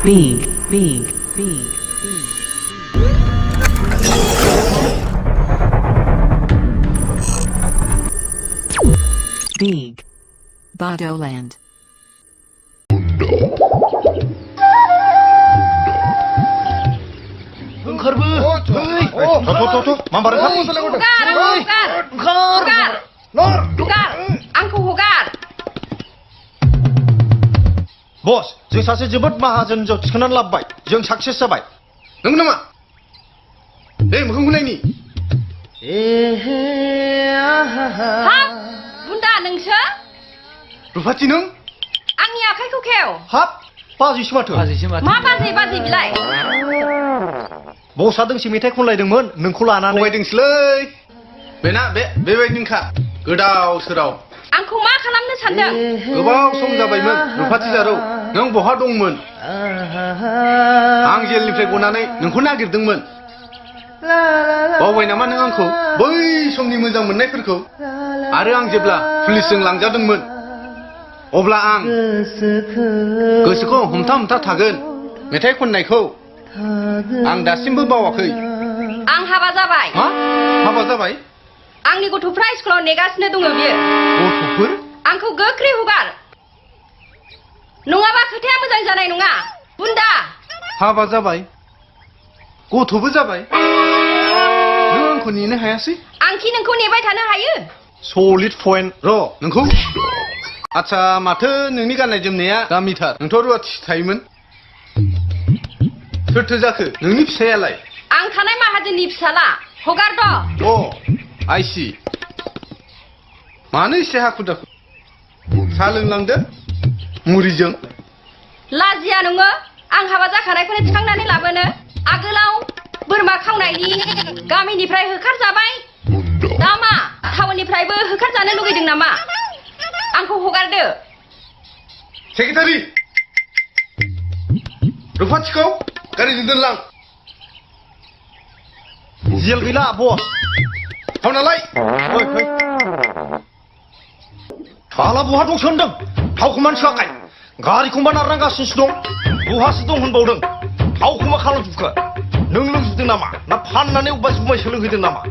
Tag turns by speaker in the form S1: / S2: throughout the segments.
S1: Big. Big. Bodoland.
S2: ओंखारबो मा बार
S3: आंखौ हगार
S2: बस जों सासे जोबोद माहाजोन हिनजाव थिखोनानै लाबोबाय जों साक्सेस जाबाय
S4: नंगौ नामा दे मोखांखौ नायनि
S3: हाब बुन्दा नोंसो
S4: रुफाथि नों
S3: आंनि आखाइखौ खेव
S2: हाब बाजैसो माथो
S3: मा बाजै बिलाय
S2: बसआ दोंसे मेथाइ खनलायदोंमोन नोंखौ लानानै
S4: थगायदोंसोलै बेना बेबायदिनोखा गोदाव सोराव
S3: आंखौ मा खालामनो सानदों
S4: गोबाव सम जाबायमोन रुफाथि जारौ नों बहा दंमोन आं जेलनिफ्राय गनानै नोंखौ नागिरदोंमोन बावबाय नामा नों आंखौ बै समनि मोजां मोननायफोरखौ आरो आं जेब्ला पुलिसजों लांजादोंमोन अब्ला आं गोसोखौ हमथा थागोन मेथाइ खननायखौ आं दासिमबो बावाखै
S3: आं हाबा जाबाय
S4: मा हाबा जाबाय
S3: आंनि गथ'फ्रा स्कुलाव नेगासिनो दङ बियो
S4: गथ'फोर
S3: आंखौ गोख्रै हगार नङाबा खोथाया मोजां जानाय नङा बुन्दा
S4: हाबा जाबाय गथ'बो जाबाय नों आंखौ नेनो हायासै
S3: आंखि नोंखौ नेबाय थानो हायो
S2: सलिड पइन्ट
S4: र' नोंखौ आच्छा माथो नोंनि गाननाय जोमनाया दामिथार नोंथ' रुवाथि थायोमोन सोरथो जाखो नोंनि फिसायालाय
S3: आं थानाय माहाजोननि फिसाला हगार द
S4: अ आइसि मानो एसे हाखु दाखु साहा लोंलांदो मुरिजों
S3: लाजिया नङो आं हाबा जाखानायखौनो थिखांनानै लाबोनो आगोलाव बोरमा खावनायनि गामिनिफ्राय होखारजाबाय दा मा टाउननिफ्रायबो होखारजानो लुगैदों नामा आंखौ हगारदो
S4: सेक्रेटारि रुफाथिखौ गारिजों दोनलां
S2: जेल गैला बस
S4: थावनालाय
S2: हाला बहा दंसो होनदों थावखौ मानो सोआखै गारिखौ मा नारनांगासिनोसो दं बहासो दं होनबावदों थावखौ मा खालामजोबखो नों लोंजोबदों नामा ना फाननानै अबेबा जुमाय सोलोंहैदों नामा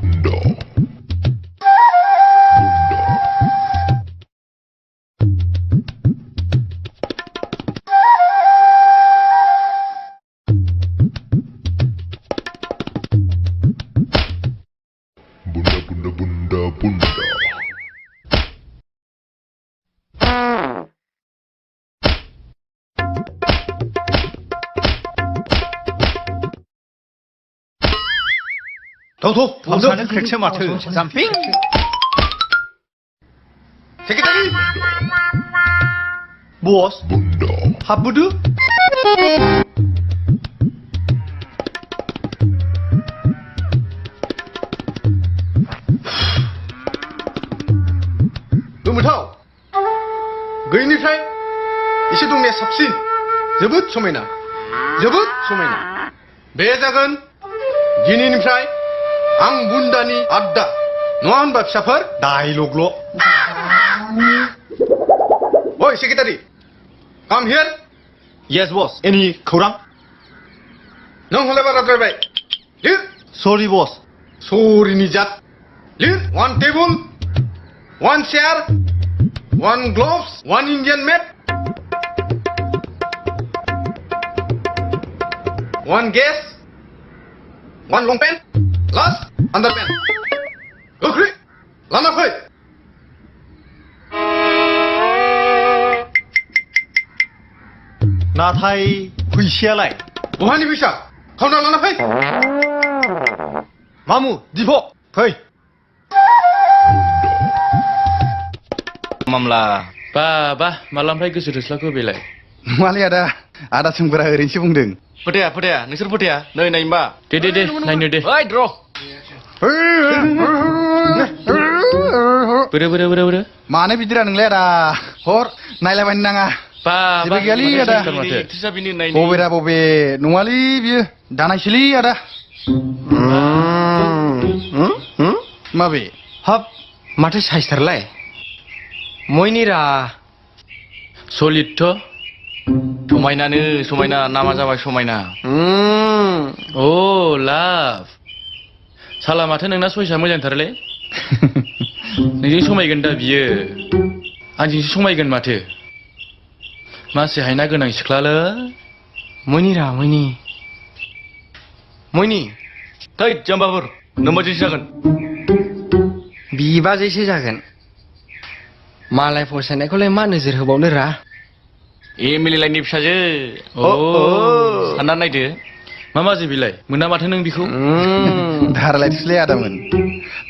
S5: Bunda.
S2: थांदो क्रेकसो माथो जाम्पिं
S4: सेक्रेटारि
S2: बस हाबबोदो
S4: गोमोथाव गैयिनिफ्राय एसे दंनाया साबसिन जोबोद समायना बे जागोन दिनैनिफ्राय आं बुन्दानि आड्डा नङा होनबा फिसाफोर
S2: डायलगल'
S4: ओइ सेक्रेटारि काम हियार
S2: येस बस एनि खौरां
S4: नों हले बाराद्रायबाय लिर
S2: सरि बस
S4: सरिनि जात लिर one table one chair one gloves one Indian map one gas one लंपेन्ट लास्ट आन्डारपेन्ट गोख्रै लाना फै
S2: नाथाय फैसायालाय
S4: बहानि फैसा खावना लाना फै
S2: मामु दिप फै
S6: मामला बा मालानिफ्राय गोसो थोस्लाबखो बेलाय
S4: नङालै आदा सोंगोरा ओरैनोसो बुंदों
S6: फोथाया नोंसोर फोथाया नै नायनोबा दे नायनो दे ओइ द्र बोरो
S4: मानो बिदिरा नोंलाय आदा हर नायलाबायनो नाङा
S6: बा
S4: गैयालै आदा बबे नङालै बियो दानायसोलै आदा माबे
S6: हाब माथो साइसथारलाय मयनिरा सलिडथ' समायनानो समायना नामा जाबाय समायना अ लाभ साला माथो नोंना सयसा मोजांथारलै नोंजों समायगोन दा बियो आंजोंसो समायगोन माथो मासे हायना गोनां सिख्लालै
S2: मैनिरा मैनि
S6: थै जाम्बाफोर नोंबाजोंसो जागोन
S2: बिबाजैसो जागोन मालाय फसायनायखौलाय मा नोजोर होबावनो रा
S6: एमएलए लाइननि फिसाजो अ सानना नायदो मा माजे बिलाय मोना माथो नों बिखौ
S4: धारलायथिसलै आदामोन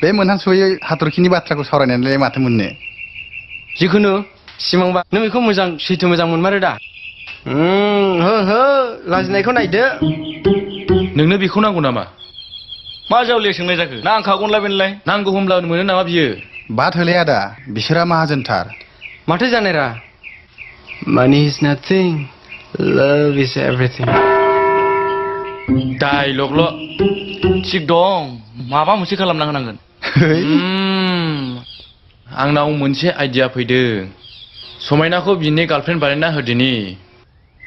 S4: बे मोनहासयै हाथरखिनि बाथ्राखौ सावरायनानैलाय माथो मोननो
S2: जिखुनु सिमांबा नों बेखौ मोजां सैथो मोजां मोनमारो दा हो लाजिनायखौ नायदो
S6: नोंनो बेखौ नांगौ नामा मा जावलिया सोंनाय जाखो ना आं खागनलाय बेनलाय नांगौ होमब्लानो मोनो नामा बियो
S4: बाद होलै आदा बिसोरा माहाजोनथार
S2: माथो जानाय रा Money is nothing, love is everything.
S6: डाइलगल' थिग दं माबा मोनसे खालामना होनांगोन आंनाव मोनसे आइडिया फैदों समायनाखौ बिनि गार्लफ्रेन्ड बानायना होदिनि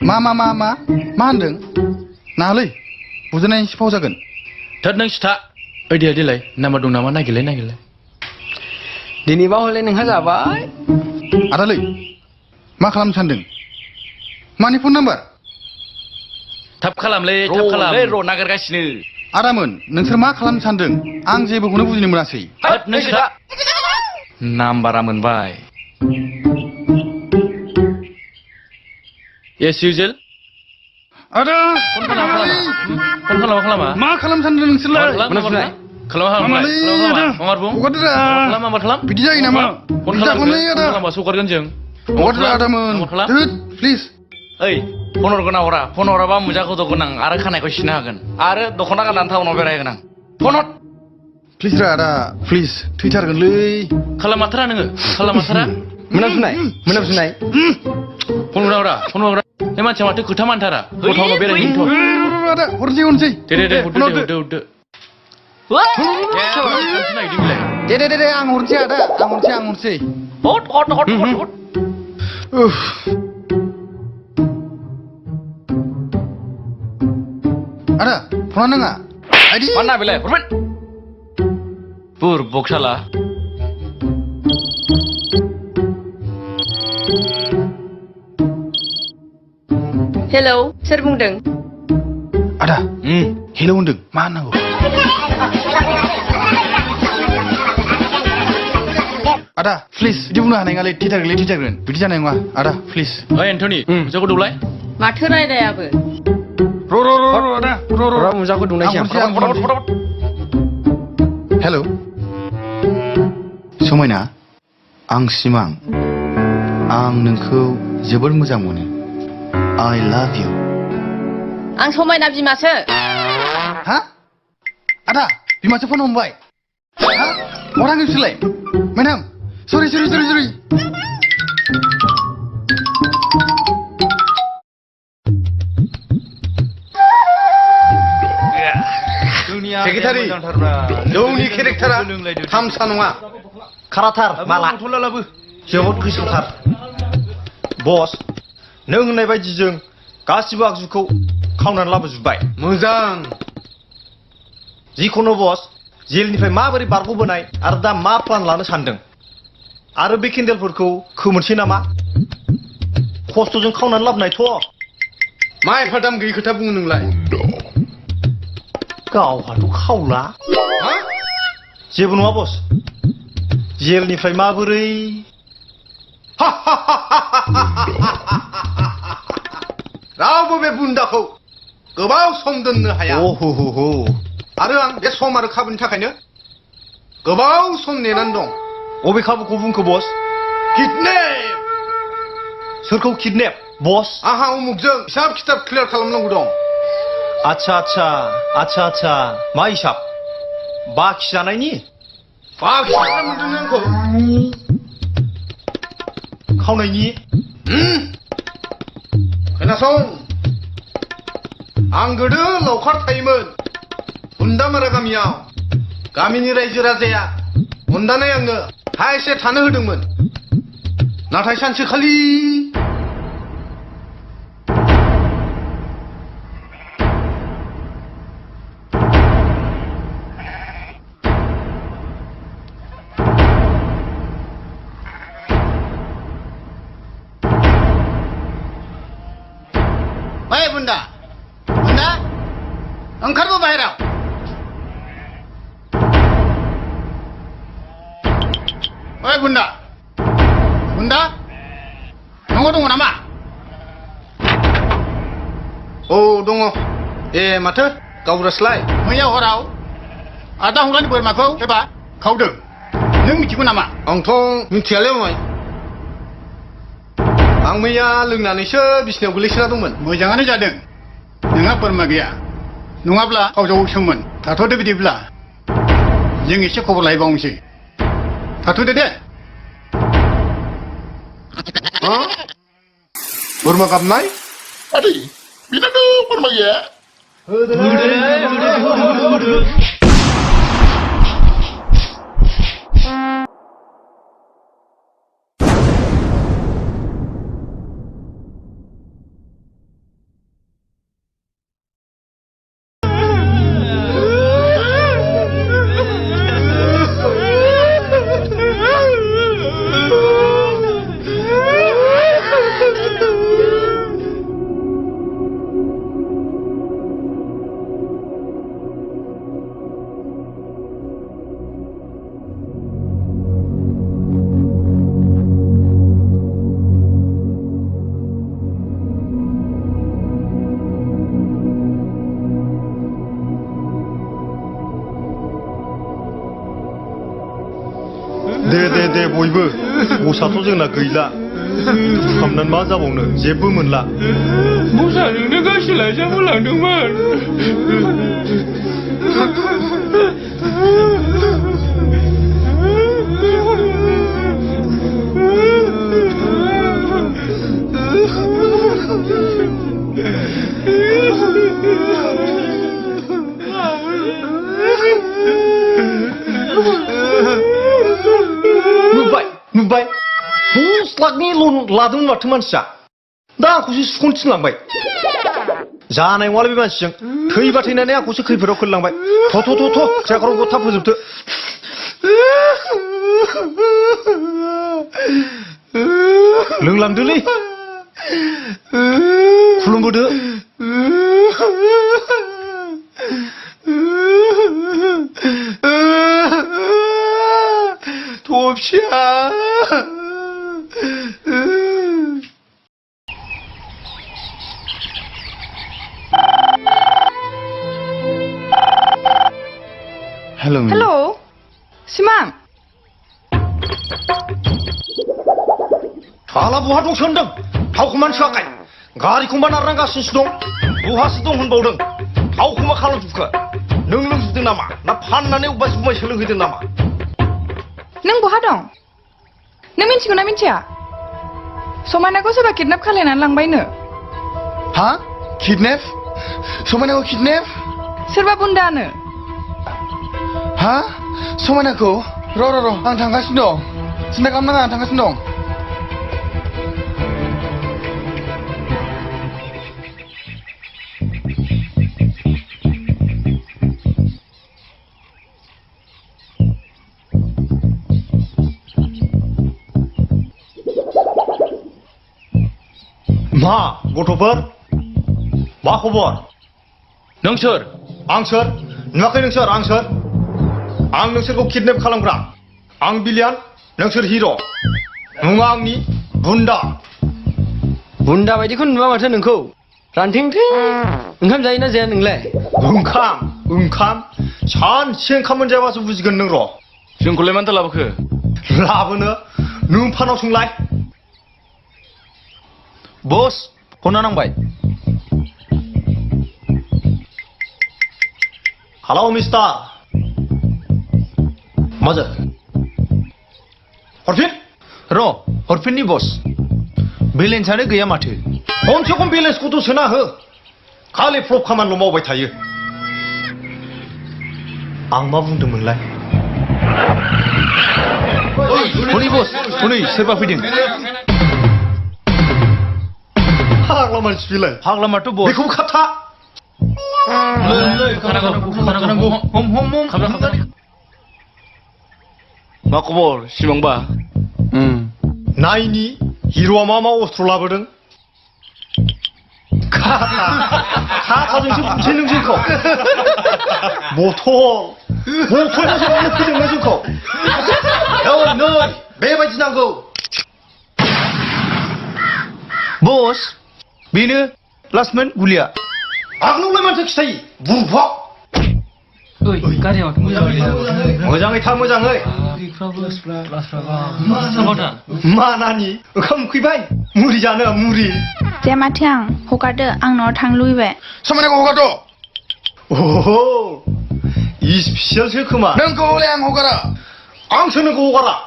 S4: मा होनदों नालै बुजायनायनि सिफाव जागोन
S6: थोद नों सिथा आइडिया देलाय नाम्बार दं नामा नागिरलाय
S2: दिनैबा हले नोंहा जाबाय
S4: आदालै मा खालामनो सानदों मानि फन नाम्बार
S6: थाब खालामलै थाब खालाम र' नागिरगासिनो
S4: आदामोन नोंसोर मा खालामनो सानदों आं जेबोखौनो बुजिनो मोनासै
S6: थोद नों सिथा नाम्बारा मोनबाय एस इउजुएल
S4: आदा
S6: फन खालामा
S4: मा खालामनो सानदों नोंसोरलाय
S6: खालाम
S4: बिदि जायो नामा
S6: फन
S4: जागोनलै आदा
S6: खालामबासो हगारगोन जों
S4: हगारदो आदामोन प्लिज
S6: ओइ फन हरगोन ना हरा फन हराबा मुजाखौ दगोन आं आरो खानायखौ सिनो हागोन आरो दख'ना गाननानै टाउनाव बेरायगोन आं फन हर
S4: प्लिज रा आदा प्लिज थैथारगोनलै
S6: खालामाथारा नोङो खालामाथारा
S2: मोनामसुनाय
S6: फन हरा बे मानसिया माथो खोथा मानथारा टाउनाव बेरायहैनोथ'
S4: आदा हरनोसै
S6: दे हरदो
S4: दे आं हरनोसै आदा आं हरनोसै
S6: हट
S4: आदा फना नङा आइदि
S6: माना बेलाय हरबाय बुर बक्साला
S3: हेलौ सोर बुंदों
S4: आदा हेलौ होनदों मा होननांगौ आदा प्लिज बिदि बुंनो हानाय नङालै थैथारगोन बिदि जानाय नङा आदा प्लिज
S6: ओइ एन्टनि मुजाखौ दौलाय
S3: माथो रायलायाबो
S2: र' मुजाखौ दुंनायसै
S4: हेलौ समायना आं सिमां आं नोंखौ जोबोद मोजां मोनो I love you
S3: आं समायना बिमासो
S4: हा आदा बिमासो फन हमबाय हा अरां नोंसोरलाय मेडाम सरि सेक्रेटारि जौनि केरेक्टारा थामसा नङा
S2: खाराथार माला जोबोद गोसाथार बस नों होननाय बायदि जों गासिबो आगजुखौ खावनानै लाबोजोब्बाय
S4: मोजां
S2: जिखुनु बस जेलनिफ्राय माबोरै बारग'बोनाय आरो दा मा प्लान लानो सानदों आरो बे केन्देलफोरखौ खोमोरसै नामा खस्थ'जों खावनानै लाबोनायथ'
S4: मा एफा दाम गैयि खोथा बुङो नोंलाय
S2: गावहाथ' खावला जेबो नङा बस जेलनिफ्राय माबोरै
S4: रावबो बे बुन्दाखौ गोबाव सम दोननो हाया आरो आं बे सम आरो खाबुनि थाखायनो गोबाव सम नेनानै दं
S2: अबे खाबुखौ बुंखो बस
S4: किडनेप
S2: सोरखौ किडनेप बस
S4: आंहा उमुकजों हिसाब खिथाब क्लियार खालामनांगौ दं
S2: आच्छा मा हिसाब बाखि जानायनि
S4: बाखि जाग्रा मोनदों नोंखौ
S2: खावनायनि
S4: खोनासं आं गोदो लावखार थायोमोन बुन्दामारा गामियाव गामिनि रायजो राजाया अननानै आंनो हा एसे थानो होदोंमोन नाथाय सानसेखालि ओंखारबो बाहेराव ओइ बुन्दा बुन्दा न'आव दङ नामा औ दङ ए माथो गावग्रास्लाय मैया हराव आदा हंगानि बोरमाखौ एबा खावदों नों मिथिगौ नामा आंथ' मिथियालै मामाय आं मैया लोंनानैसो बिसिनायाव गोलैसोना दंमोन मोजाङानो जादों नोंहा बोरमा गैया नङाब्ला खावजावोसोमोन थाथ'दो बिदिब्ला जों एसे खबर लायबावनोसै थाथ'दो दे बोरमा गाबनाय
S5: Adi, bina tu boरमा ya.
S2: दे बयबो बसाथ' जोंना गैला खालामनानै मा जाबावनो जेबो मोनला
S6: बसाजोंनो गांसो लायजाबो लांदोंमोन
S2: नुबाय 10 लाखनि लन लादोंमोन माथो मानसिया दा आंखौसो सुख'नो थिनलांबाय जानाय नङालै बे मानसिजों थैबा थैनानै आंखौसो खैफोदाव खोलैलांबाय थ' जायगाखौ थाब फोजोबदो लोंलांदोलै खुलुमबोदो फिसा
S3: हेल' सिमां
S2: हाला बहा दं सोंदों थावखौ मानो सोआखै गारिखौ मा नारनांगासिनोसो दं बहासो दं होनबावदों थावखौ मा खालामजोबखो नों लोंजोबदों नामा ना फाननानै अबेबा जुमाय सोलोंहैदों नामा
S3: नों बहा दं नों मिन्थिगौ ना मिन्थिया समायनाखौ सोरबा किडनेप खालायनानै लांबायनो
S4: हा किडनेप समायनाखौ किडनेप
S3: सोरबा बुन्दानो
S4: हा समायनाखौ र' आं थांगासिनो दं सिन्था खालामनाङा आं थांगासिनो दं
S2: मा गथ'फोर मा खबर
S6: नों सोर
S2: आं सोर नुवाखै नोंसोर आं सोर आं नोंसोरखौ किडनेप खालामग्रा आं बिलियान नोंसोर हिर' मुङा आंनि बुन्दा
S7: बुन्दा बायदिखौ नुवा माथो नोंखौ रानथेंथें ओंखाम जायोना जाया नोंलाय
S2: ओंखाम सानसे ओंखाम मोनजायाबासो बुजिगोन नों र'
S6: जोंखौलाय मानोथो लाबोखो
S2: लाबोनो नों फानाव सोंलाय
S6: बस फना नांबाय
S2: हेलौ मिस्टार माजो हरफिन
S6: हरफिननि बस बेलेन्सआनो गैया माथो
S2: खमसे खम बेलेन्सखौथ' सोना हो खालि फ्लप खामानिल' मावबाय थायो आं मा बुंदोंमोनलाय
S6: हनै बस हनै सोरबा फैदों
S2: फाग्ला मानसि बिलाय
S6: फाग्लामाथ' बस
S2: बेखौ खाथा
S6: खानांगौ मा खबर सिमांबा
S2: नायनि हिर'आ मा अस्त्र लाबोदों 사사정신 붙이는 증거. 모토에서 그정나 증거. 너 매발 지난 거. Bos, bina last month gulia. Aku leman tak say, burbak.
S7: Oi, karya waktu
S2: Mojangai ta mojangai. Manani, kamu kuibai. Muri jana muri.
S8: Dia matiang, hokade ang nor thang lui be.
S5: Sama nang hokado.
S2: Oh, 이 스페셜 세크마.
S5: Nang ko oleh ang hokara.
S2: Ang se는 ko hokara.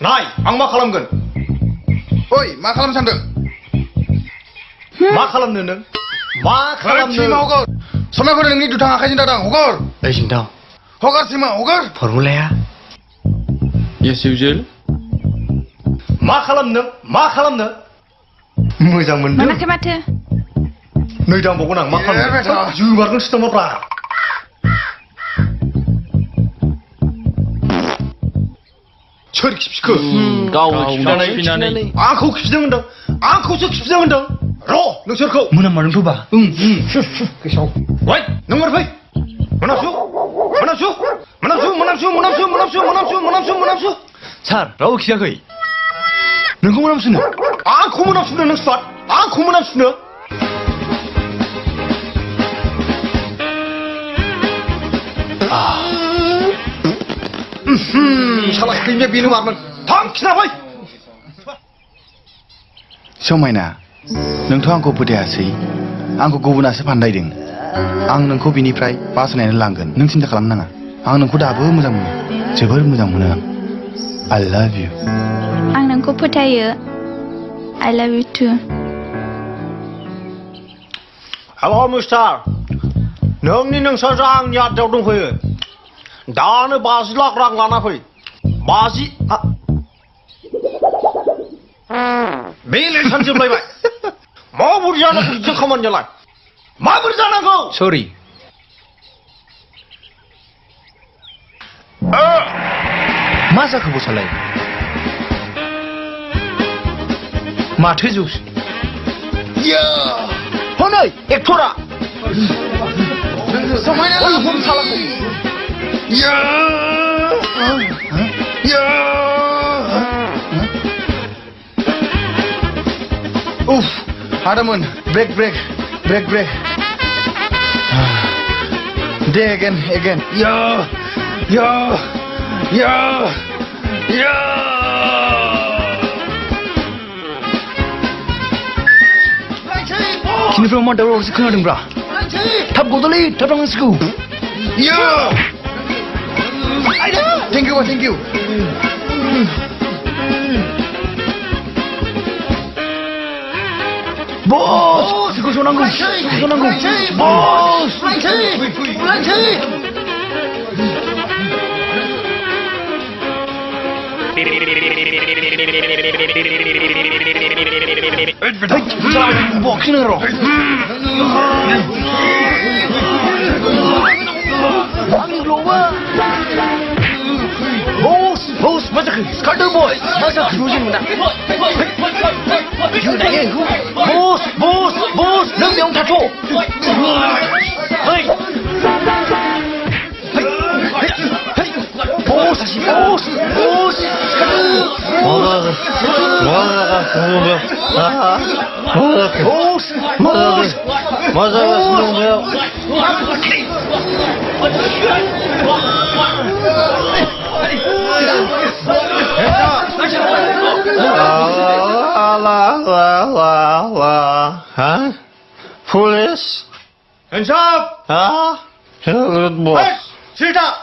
S2: Nai, ang 마 खालामगोन.
S5: Oi, मा खालाम सानदों?
S2: मा खालामनो नों? मा खालामनो?
S5: Sima hokar. Sama ko nोंनि दुथां आखाइजों दादां hokar.
S2: Ejindau.
S5: Hokar sima hokar.
S2: Formulanya.
S6: Yes, usual.
S2: मा खालामनो? मा खालामनो? मोजां मोनदों.
S8: Mana ke mate?
S2: नै दांबावगोन आं मा खालामनो? जुमारनो सिथामोब्रा. सोर खिफिखो?
S6: गावनो खिनानै
S2: आंखौ खिफिदों होनदों. आंखौसो खिफिदों होनदों. र' नोंसोरखौ.
S7: मोनाममारदोंथ' बा
S2: गोसोआव. वै नों ओरै फै. मोनामसु.
S7: सार रावबो खियाखै नोंखौ मोनामसुनो
S2: आंखौ मोनामसुनो नों सुवाद. आंखौ मोनामसुनो. साला खैनाया बेनो मारमोन. थां खिना फै.
S4: समायना नोंथ' आंखौ फोथायासै आंखौ गुबुनासो फान्दायदों आं नोंखौ बिनिफ्राय बासायनानै लांगोन नों सिन्था खालामनाङा आं नोंखौ दाबो मोजां मोनो जोबोर मोजां मोनो आं I love you
S8: Ang nangko fotayo. I love you too.
S2: Hello, Mister. नोंनि नोंसोरजों आंनि आदायाव दंफैयो. दानो 50 लाख रां लाना फै. 50 बेले सानजोबलायबाय. माबोरै जानांगौ बिदि खामानियालाय? माबोरै जानांगौ?
S7: सरि मा जाखो बसालाय माथो जौस
S2: हनै एक्टरा
S5: समायना.
S2: हम सालाखौ.
S4: उफ हादोंमोन ब्रेक दे again
S7: खिनिफ्राय मा दावरावसो खोनादोंब्रा थाब गदलै थाब थांनांसिगौ
S4: thank you
S7: बस बेखौ जनांगौ बस बक्सिनो र' आंनि ग्ल'बा बस मा जाखो सिखारदों बस मा जाखो नुजों मोना बस नों बेयावनो थाथ' बस
S2: Huh? Police? Hands up! Huh? Good boy. Sit up!